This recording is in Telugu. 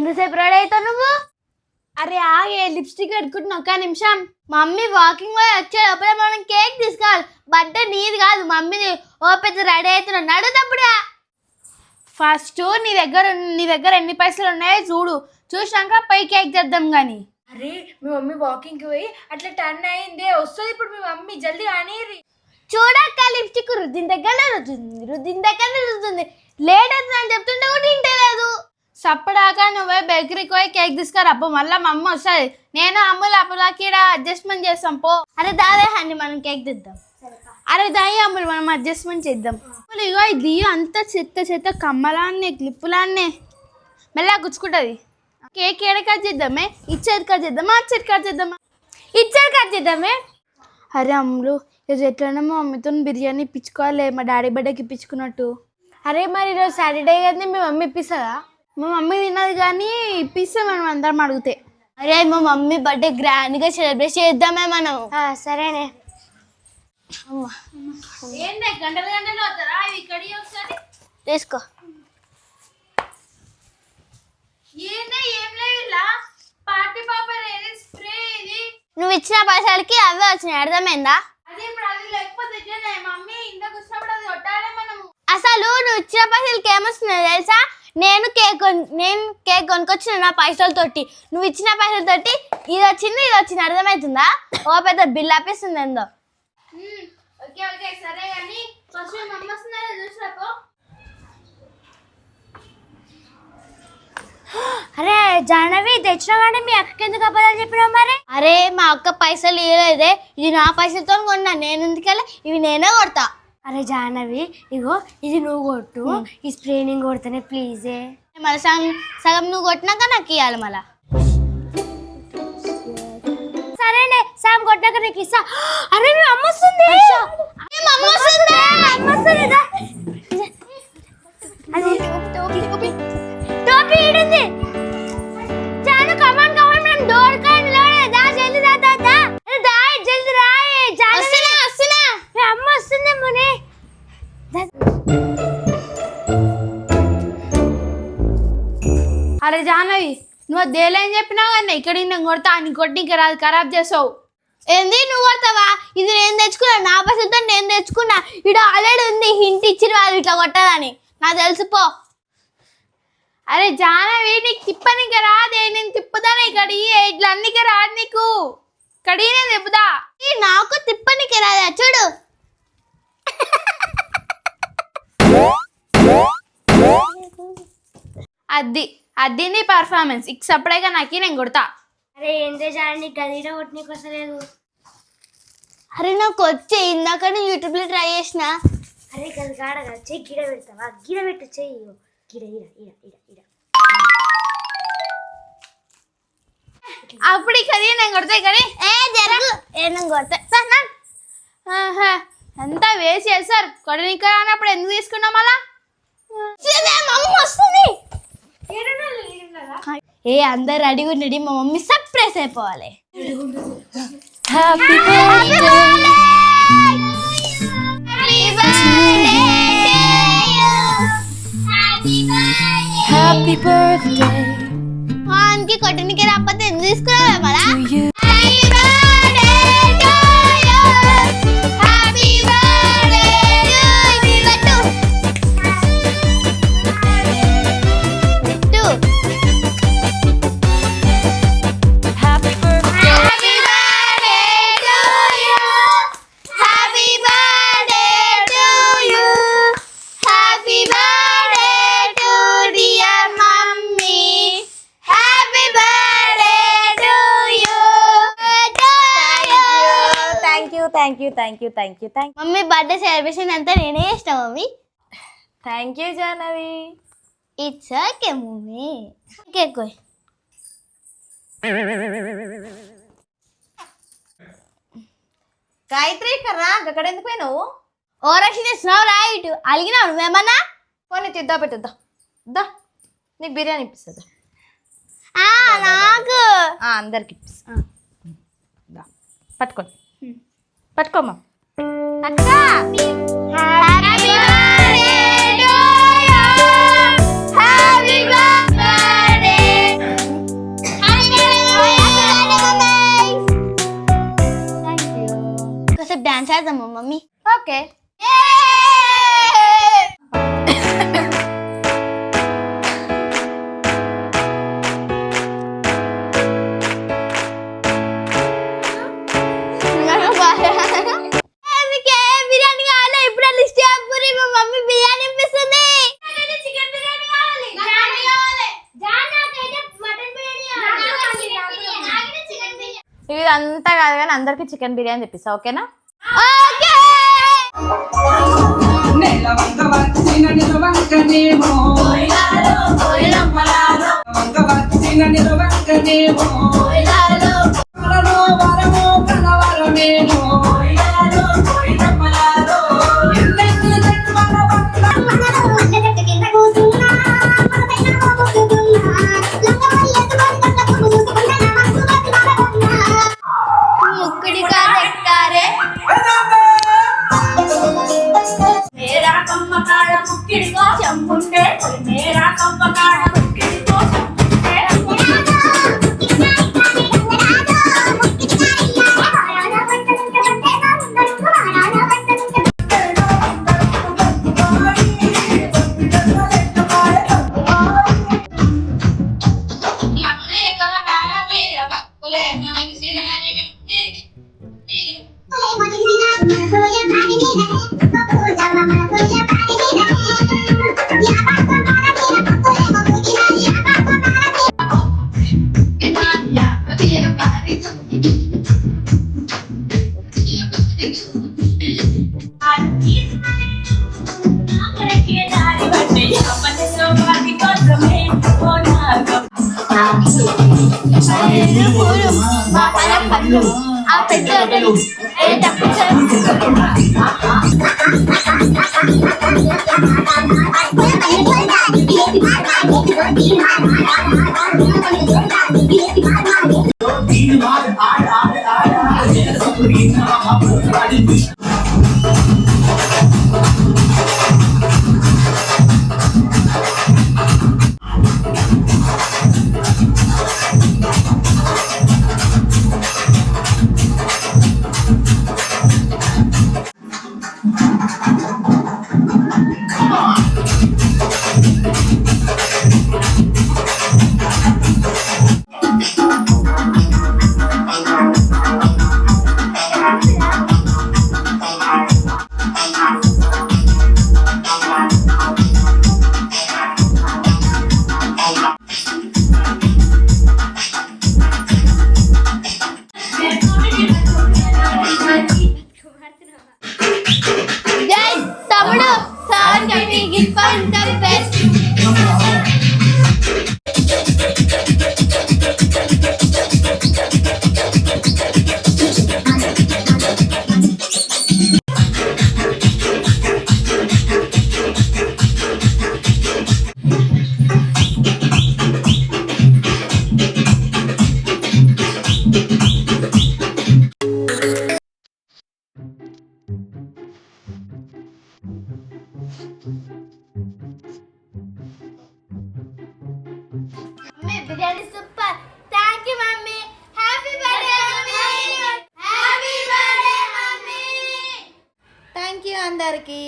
ఎంతసేపు రెడీ అవుతావు నువ్వు? అరే ఆగే, లిప్స్టిక్ పెట్టుకుంటున్నావు. ఒక్క నిమిషం. మమ్మీ వాకింగ్ పోయి వచ్చే లోపల మనం కేక్ తీసుకోవాలి. బర్త్డే నీది కాదు, మమ్మీది. ఓ పెద్ద రెడీ అవుతున్నావు, నడుతప్పుడా. ఫస్ట్ నీ దగ్గర ఎన్ని పైసలు ఉన్నాయో చూడు. చూసినాక పై కేక్ చేద్దాం కానీ. అరే మీ మమ్మీ వాకింగ్కి పోయి అట్లా టర్న్ అయింది, వస్తుంది ఇప్పుడు మీ మమ్మీ. జల్దీ కానీ చూడక్క, లిప్స్టిక్ రుద్దిన దగ్గర రుద్దుతుంది. లేట్ అవుతుందని చెప్తుంటే కూడా తింటలేదు. సప్పడాక నువ్వే బేకరీకి పోయి కేక్ తీసుకురా. అబ్బో మళ్ళీ మా అమ్మ వస్తుంది. నేను అమ్ములు అప్పులకి అడ్జస్ట్మెంట్ చేస్తాం పో. అరే దాదే హండి, మనం కేక్ తెద్దాం. అరే దాయి అమ్ములు, మనం అడ్జస్ట్మెంట్ చేద్దాం. ఇగో ఇది అంతా చెత్త కమ్మలాన్నే, క్లిప్పులాన్నే మెల్లగా గుచ్చుకుంటుంది. కేక్ ఏడ కట్ చేద్దామే? ఇచ్చేది కట్ చేద్దామా, అచ్చేది కట్ చేద్దామా? ఇచ్చేది కట్ చేద్దామే. అరే అమ్ములు, ఈరోజు ఎట్లయినా మా మమ్మీతో బిర్యానీ ఇప్పించుకోవాలి, మా డాడీ బర్త్డేకి ఇప్పించుకున్నట్టు. అరే మరి ఈరోజు సాటర్డే కదా, మీ మమ్మీ ఇప్పిస్తుందా? మా మమ్మీ తిన్నది కానీ ఇప్పిస్తే మనం అందరం అడిగితే. అరే మా మమ్మీ బర్త్డే గ్రాండ్గా సెలబ్రేట్ చేద్దామే మనం. సరేనే. గంటలు వస్తారా ఇక్కడ? ఒకసారి తీసుకో. ఏం లేదు, పార్టీ పాపర్ స్ప్రే. ఇది నువ్వు ఇచ్చిన పైసలకి అవే వచ్చినాయి, అర్థమైందా? అదే ఇప్పుడు అది లేకపోతే మమ్మీ ఇంటికి వచ్చినప్పుడు అది కొట్టాలి మనము. అసలు నువ్వు ఇచ్చిన పైసలకి ఏమొస్తున్నాయి తెలుసా? నేను కేక్ కొనుక్కొచ్చిన నా పైసలతోటి, నువ్వు ఇచ్చిన పైసలతోటి ఇది వచ్చింది అర్థమవుతుందా? ఓ పెద్ద బిల్ ఆపేస్తుంది ఏందో. ఓకే సరే కానీ ఫస్ట్ మమ్మీ వస్తున్నారో చూసినాకో. అరే జాహ్నవి, తెచ్చినా కానీ మీ అక్కకి ఎందుకు అబద్ధాలు చెప్పినావు మరి? అరే మా అక్క పైసలు ఇవ్వలేదే, ఇది నా పైసలతో కొన్నా. నేను ఎందుకెళ్ళి ఇవి నేనే కొడతా. అరే జాహ్నవి, ఇగో ఇది నువ్వు కొట్టు, ఈ స్ప్రే నేను కొడతానే ప్లీజే. మళ్ళీ సగం నువ్వు కొట్టినాక నాకు ఇవ్వాలి మళ్ళా. సరేనే, సగం కొట్టినాక నీకు ఇస్తా. అరే మీ అమ్మ వస్తుంది. టోపీ ఈడింది. జాను కమాన్ మనం డోర్ కాని దా జల్ది దా జల్ది రాయే. వస్తున్నా మీ అమ్మ వస్తుందేమో. అరే జాహ్నవి, నువ్వు దేలేం చెప్పినావు కానీ ఇక్కడ నేను కొడతా అని కొట్టి ఇంకా రాదు, ఖరాబ్ చేసావు. ఏంది నువ్వు కొడతావా? ఇది నేను తెచ్చుకున్నా, నా పైసలతో నేను తెచ్చుకున్నా. ఇక్కడ ఆల్రెడీ ఉంది, హింట్ ఇచ్చిన వాళ్ళు ఇట్లా కొట్టదని నాకు తెలిసిపో. అరే జాహ్నవి, నీకు తిప్పనిక రాదే, నేను తిప్పుతాను. ఇక్కడ ఇట్లా అన్నిక రాదు నీకు. కడి నేను తిప్పుదా, నాకు తిప్పనిక రాదా చూడు. అది నీ పర్ఫార్మెన్స్. ఇక సపరేట్గా నాకు నేను కొడతా. అరే ఏంటే జాని, గదిడ కొట్టనీకి వస్తలేదు. అరే నాకు వచ్చే, ఇందాక యూట్యూబ్లో ట్రై చేసిన. అరే గది కాడగా చెయ్యి గిడ పెడతావా? గిడ పెట్టు చెయ్యి. గిడ ఇడ ఇడ ఇడ ఇడ అప్పుడు ఇక్కడ నేను కొడతా. ఇక్కడ జరగు నేను కొడతా. అంతా వేస్ట్ చేస్తారు. కొడనిక అన్నప్పుడు ఎందుకు తీసుకున్నాం అలా? వస్తుంది. అందరు రెడీగా ఉండి మా మమ్మీ సర్ప్రైజ్ అయిపోవాలి. Happy birthday. వానికి కొట్టనికి రాకపోతే ఎందుకు తీసుకురావా మళ్ళా? Thank you. Mummy birthday celebration అంతా నేనే చేస్తా mummy. Thank you Jahnavi. It's okay mummy. Cake కోయ్. గాయత్రి కర్రా, అక్కడ ఎందుకు పోయినావు? ఓ రక్షణ చేస్తున్నావు రైట్. అలిగినావు నువ్వేమన్నా? పోనీ తిద్దా పెట్టద్దా, దా నీకు బిర్యానీ ఇప్పిస్తుంది. నాకు అందరికి ఇప్పిస్తా. పట్టుకోండి, పట్టుకోమ్మా. అక్క ఓకే. బిర్యానీ కావాలి ఇప్పుడు లిస్ట్ పూరి మా మమ్మీ బిర్యానీ ఇప్పిస్తుంది. చికెన్ బిర్యానీ కావాలి. ఇది అంతా కాదు కానీ అందరికి చికెన్ బిర్యానీ తెప్పిస్తా. ఓకేనా? తమ్ముడు sir best. Biryani super. Thank you mummy. Happy birthday mummy. Happy birthday mummy. Thank you అందరికి.